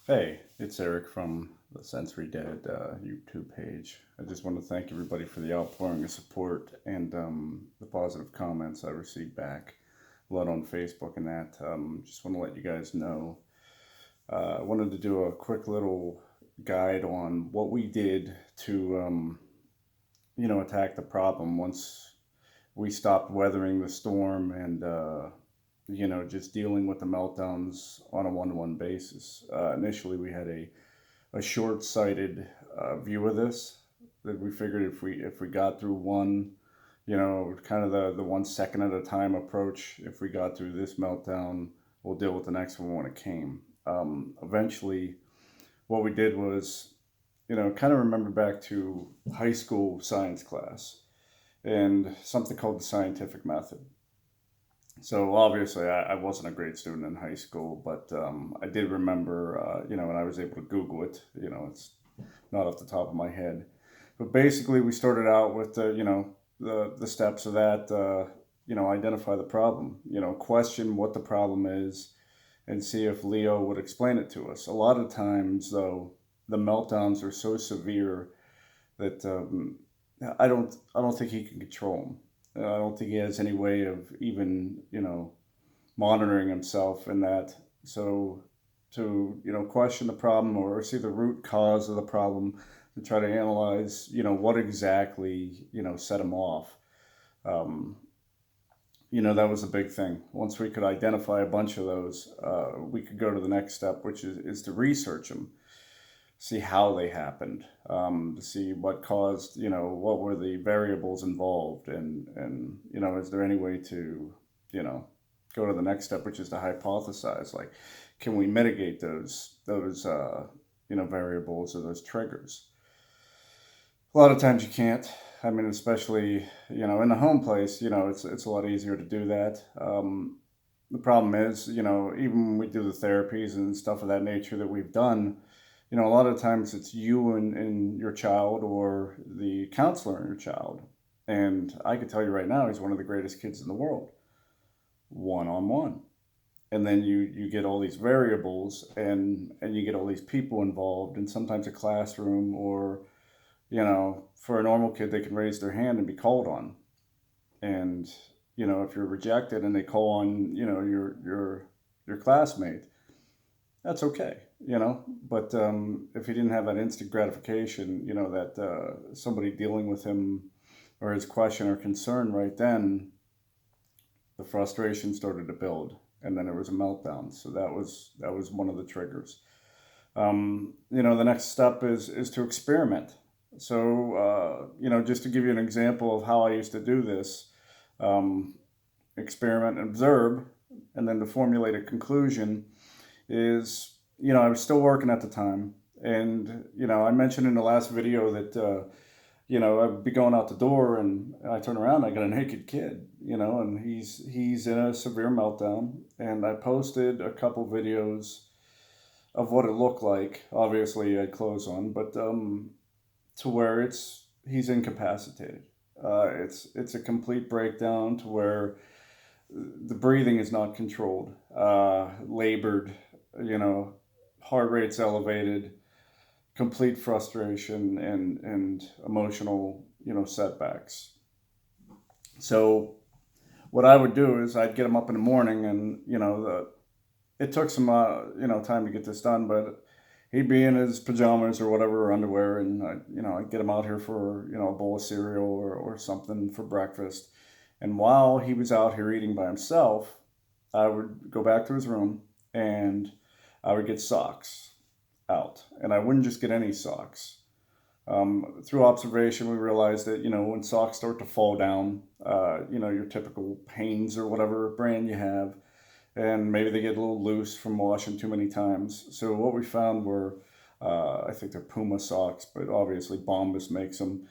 Hey, it's Eric from the Sensory Dad YouTube page. I just want to thank everybody for the outpouring of support and the positive comments I received back, a lot on Facebook and that. Just want to let you guys know. I wanted to do a quick little guide on what we did to, attack the problem once we stopped weathering the storm and just dealing with the meltdowns on a one-to-one basis. Initially, we had a short-sighted view of this that we figured if we got through one, kind of the 1 second at a time approach. If we got through this meltdown, we'll deal with the next one when it came. Eventually, what we did was, kind of remember back to high school science class and something called the scientific method. So obviously, I wasn't a great student in high school, but I did remember, and I was able to Google it. It's not off the top of my head, but basically, we started out with the steps of that. Identify the problem. Question what the problem is, and see if Leo would explain it to us. A lot of times, though, the meltdowns are so severe that I don't think he can control them. I don't think he has any way of even monitoring himself in that. So to question the problem or see the root cause of the problem to try to analyze what exactly set him off. Um, that was a big thing. Once we could identify a bunch of those, we could go to the next step, which is to research them, see how they happened, to see what caused, what were the variables involved, and is there any way to, you know, go to the next step, which is to hypothesize, like, can we mitigate those variables or those triggers? A lot of times you can't. I mean, especially, in the home place, it's a lot easier to do that. The problem is, even when we do the therapies and stuff of that nature that we've done, a lot of times it's you and your child or the counselor and your child. And I can tell you right now, he's one of the greatest kids in the world, one on one. And then you get all these variables and you get all these people involved, and sometimes a classroom or, for a normal kid, they can raise their hand and be called on. And, if you're rejected and they call on, your classmate, that's okay, But if he didn't have that instant gratification, that somebody dealing with him or his question or concern right then, the frustration started to build, and then there was a meltdown. So that was one of the triggers. The next step is to experiment. So just to give you an example of how I used to do this, um, experiment and observe, and then to formulate a conclusion is, I was still working at the time. And, I mentioned in the last video that, I'd be going out the door and I turn around, I got a naked kid, and he's in a severe meltdown. And I posted a couple videos of what it looked like. Obviously, I had clothes on, but to where he's incapacitated. It's a complete breakdown to where the breathing is not controlled, labored, you know, heart rate's elevated, complete frustration and emotional, setbacks. So what I would do is I'd get him up in the morning, and it took some time to get this done, but he'd be in his pajamas or whatever, or underwear, and I'd get him out here for a bowl of cereal or something for breakfast. And while he was out here eating by himself, I would go back to his room and I would get socks out, and I wouldn't just get any socks. Through observation, we realized that when socks start to fall down, your typical Hanes or whatever brand you have, and maybe they get a little loose from washing too many times. So what we found were, I think they're Puma socks, but obviously Bombas makes them.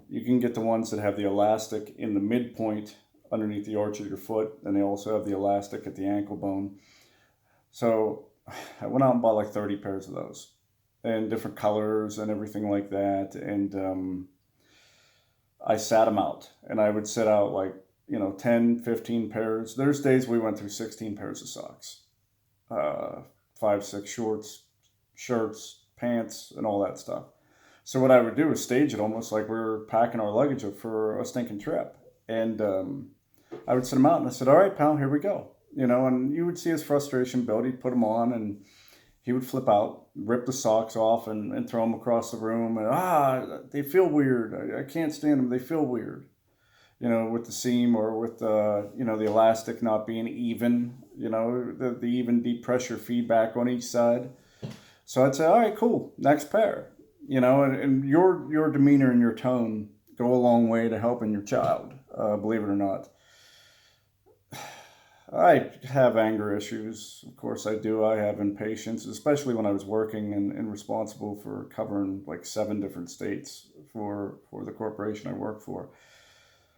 You can get the ones that have the elastic in the midpoint underneath the arch of your foot, and they also have the elastic at the ankle bone. So I went out and bought like 30 pairs of those, and different colors and everything like that. And I sat them out, and I would sit out like 10, 15 pairs. There's days we went through 16 pairs of socks, uh, 5, 6 shorts, shirts, pants, and all that stuff. So what I would do is stage it almost like we were packing our luggage up for a stinking trip. And I would sit him out and I said, all right, pal, here we go. And you would see his frustration build. He'd put them on and he would flip out, rip the socks off and throw them across the room. And, they feel weird. I can't stand them. They feel weird, with the seam or with, the elastic not being even, the even deep pressure feedback on each side. So I'd say, all right, cool, next pair. And your demeanor and your tone go a long way to helping your child, believe it or not. I have anger issues. Of course I do. I have impatience, especially when I was working and responsible for covering like 7 different states for the corporation I work for.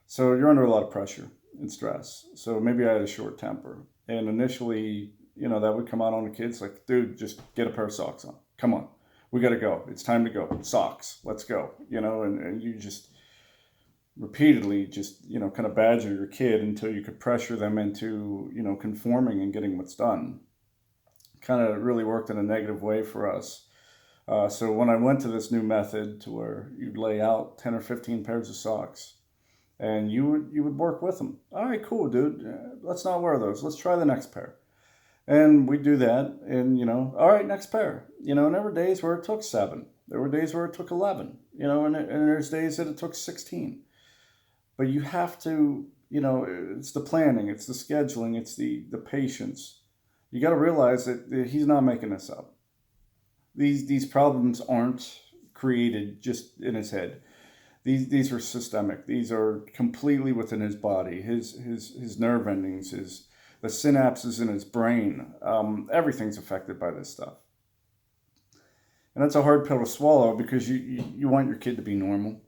So you're under a lot of pressure and stress. So maybe I had a short temper. And initially, that would come out on the kids like, dude, just get a pair of socks on. Come on. We got to go. It's time to go. Socks. Let's go. And you just repeatedly just, kind of badger your kid until you could pressure them into, conforming and getting what's done. Kind of really worked in a negative way for us. So when I went to this new method to where you'd lay out 10 or 15 pairs of socks and you would work with them. All right, cool, dude. Let's not wear those. Let's try the next pair. And we do that and, all right, next pair. And there were days where it took 7. There were days where it took 11, and there's days that it took 16. But you have to, it's the planning, it's the scheduling, it's the patience. You got to realize that he's not making this up. These problems aren't created just in his head. These are systemic. These are completely within his body, his nerve endings, the synapses in his brain. Everything's affected by this stuff. And that's a hard pill to swallow because you want your kid to be normal.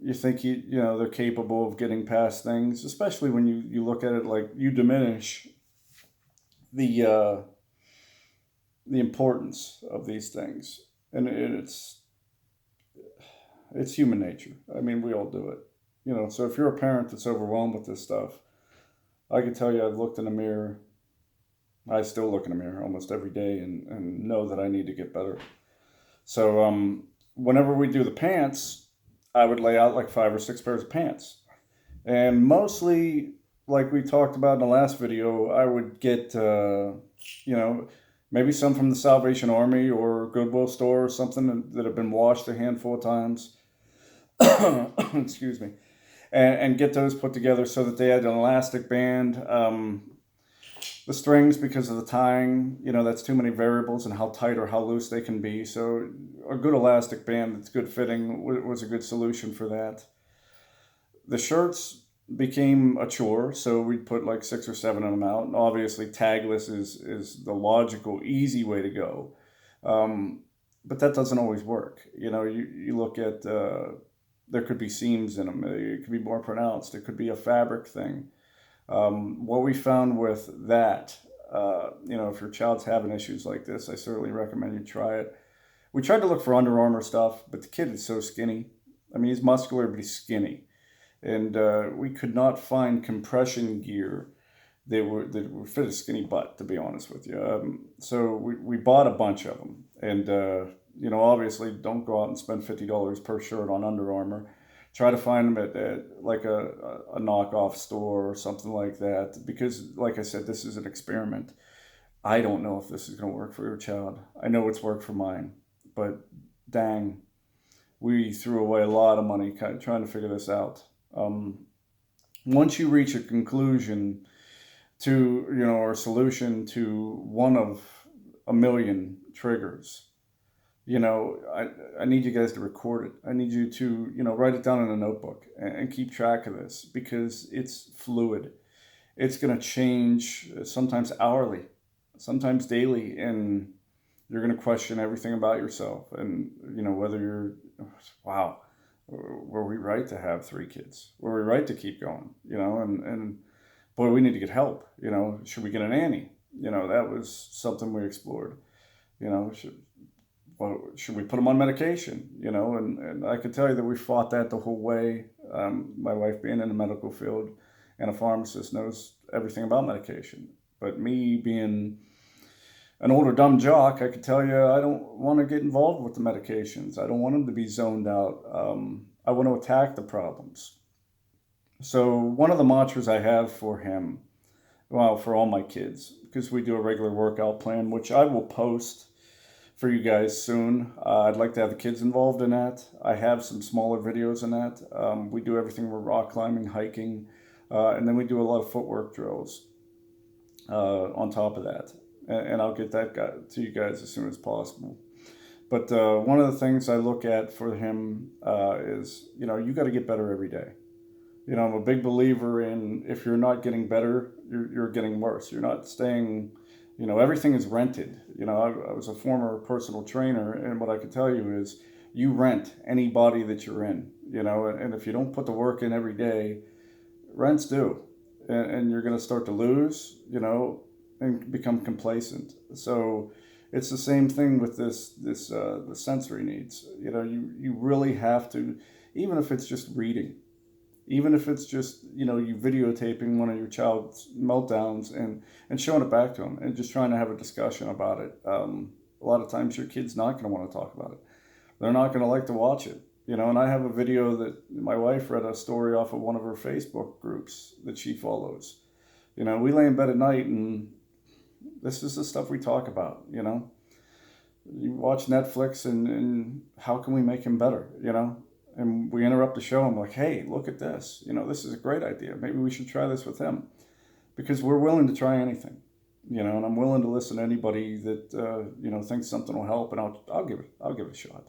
You think they're capable of getting past things, especially when you look at it like you diminish the importance of these things, and it's human nature. I mean, we all do it, So if you're a parent that's overwhelmed with this stuff, I can tell you, I've looked in the mirror. I still look in the mirror almost every day and know that I need to get better. So whenever we do the pants, I would lay out like 5 or 6 pairs of pants. And mostly, like we talked about in the last video, I would get, maybe some from the Salvation Army or Goodwill store or something that have been washed a handful of times. Excuse me. And get those put together so that they had an elastic band. The strings, because of the tying, that's too many variables and how tight or how loose they can be. So a good elastic band that's good fitting was a good solution for that. The shirts became a chore, so we'd put like 6 or 7 of them out. And obviously tagless is the logical, easy way to go. But that doesn't always work. You look at, there could be seams in them. It could be more pronounced. It could be a fabric thing. What we found with that, if your child's having issues like this, I certainly recommend you try it. We tried to look for Under Armour stuff, but the kid is so skinny. I mean, he's muscular, but he's skinny. And we could not find compression gear that would fit a skinny butt, to be honest with you. So we bought a bunch of them. And, obviously don't go out and spend $50 per shirt on Under Armour. Try to find them at like a knockoff store or something like that. Because, like I said, this is an experiment. I don't know if this is going to work for your child. I know it's worked for mine. But dang, we threw away a lot of money trying to figure this out. Once you reach a conclusion to, or a solution to one of a million triggers, I need you guys to record it. I need you to, write it down in a notebook and keep track of this because it's fluid. It's going to change sometimes hourly, sometimes daily, and you're going to question everything about yourself and, whether you're, wow, were we right to have 3 kids? Were we right to keep going? And boy, we need to get help. Should we get a nanny? That was something we explored. Should we put them on medication? And I can tell you that we fought that the whole way. My wife being in the medical field and a pharmacist knows everything about medication. But me being an older dumb jock, I could tell you I don't want to get involved with the medications. I don't want him to be zoned out. I want to attack the problems. So one of the mantras I have for him, well, for all my kids, because we do a regular workout plan, which I will post for you guys soon. I'd like to have the kids involved in that. I have some smaller videos in that. We do everything with rock climbing, hiking, and then we do a lot of footwork drills on top of that. And I'll get that guy to you guys as soon as possible. But one of the things I look at for him is, you got to get better every day. I'm a big believer in if you're not getting better, you're getting worse. You're not staying, everything is rented. I was a former personal trainer, and what I can tell you is you rent any body that you're in, and if you don't put the work in every day, rents do. And you're going to start to lose, and become complacent. So it's the same thing with the sensory needs. You really have to, even if it's just reading, even if it's just you videotaping one of your child's meltdowns and showing it back to them and just trying to have a discussion about it. A lot of times your kid's not going to want to talk about it. They're not going to like to watch it. And I have a video that my wife read a story off of one of her Facebook groups that she follows. We lay in bed at night and this is the stuff we talk about. You watch Netflix and how can we make him better, And we interrupt the show. I'm like, hey, look at this. This is a great idea. Maybe we should try this with him, because we're willing to try anything. And I'm willing to listen to anybody that thinks something will help, and I'll give it a shot.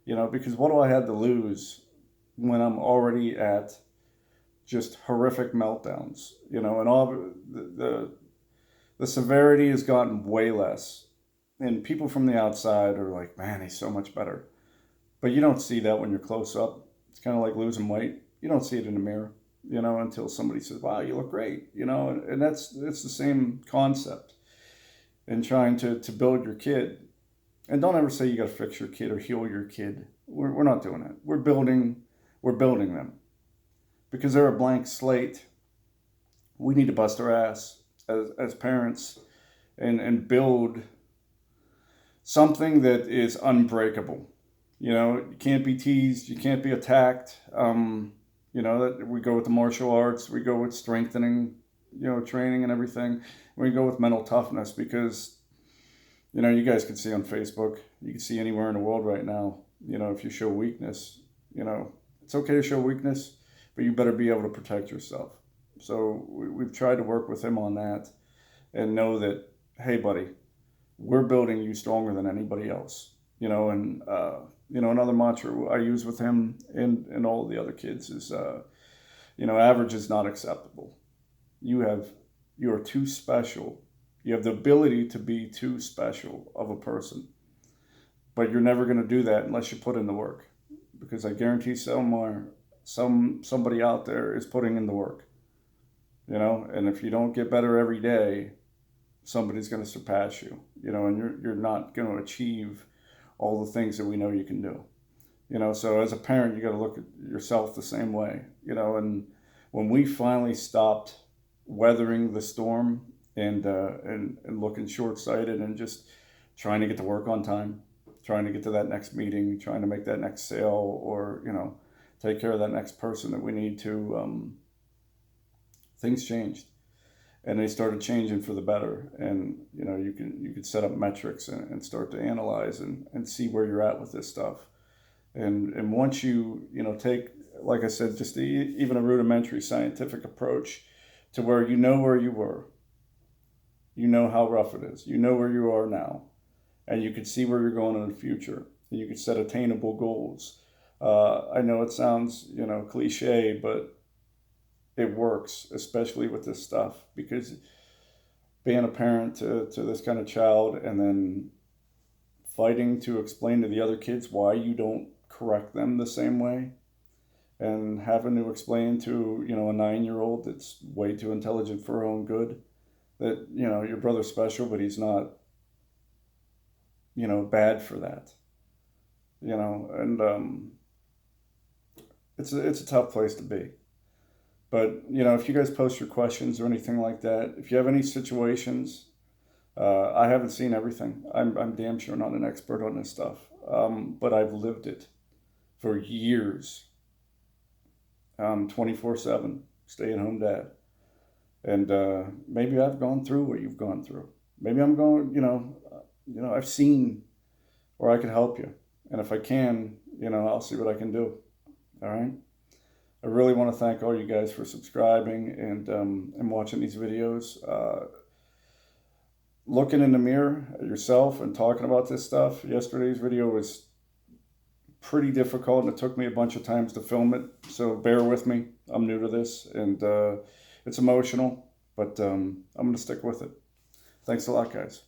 Because what do I have to lose when I'm already at just horrific meltdowns? And all the severity has gotten way less, and people from the outside are like, man, he's so much better. But you don't see that when you're close up. It's kind of like losing weight. You don't see it in the mirror, until somebody says, wow, you look great, and it's the same concept in trying to build your kid. And don't ever say you got to fix your kid or heal your kid. We're not doing that. We're building them, because they're a blank slate. We need to bust our ass as parents and build something that is unbreakable. You can't be teased. You can't be attacked. That we go with the martial arts. We go with strengthening, training and everything. We go with mental toughness, because, you guys can see on Facebook. You can see anywhere in the world right now. If you show weakness, it's okay to show weakness, but you better be able to protect yourself. So we've tried to work with him on that and know that, hey, buddy, we're building you stronger than anybody else. And another mantra I use with him and all the other kids is, average is not acceptable. You are too special. You have the ability to be too special of a person, but you're never going to do that unless you put in the work, because I guarantee somebody out there is putting in the work, and if you don't get better every day, somebody's going to surpass you, and you're not going to achieve all the things that we know you can do. So as a parent, you got to look at yourself the same way, and when we finally stopped weathering the storm and looking short-sighted and just trying to get to work on time, trying to get to that next meeting, trying to make that next sale, or, take care of that next person that we need to, things changed. And they started changing for the better. And, you could set up metrics and start to analyze and see where you're at with this stuff. And once you, take, like I said, just even a rudimentary scientific approach to where where you were, how rough it is, where you are now, and you could see where you're going in the future, and you could set attainable goals. I know it sounds, cliche, but it works, especially with this stuff, because being a parent to this kind of child and then fighting to explain to the other kids why you don't correct them the same way, and having to explain to, a 9-year-old that's way too intelligent for her own good that, your brother's special, but he's not, bad for that, and it's a tough place to be. But, if you guys post your questions or anything like that, if you have any situations, I haven't seen everything. I'm damn sure not an expert on this stuff, but I've lived it for years, 24/7, stay-at-home dad. And maybe I've gone through what you've gone through. Maybe I'm going, I've seen where I can help you. And if I can, I'll see what I can do. All right. I really want to thank all you guys for subscribing and watching these videos. Looking in the mirror at yourself and talking about this stuff. Yesterday's video was pretty difficult, and it took me a bunch of times to film it. So bear with me. I'm new to this, and it's emotional, but I'm going to stick with it. Thanks a lot, guys.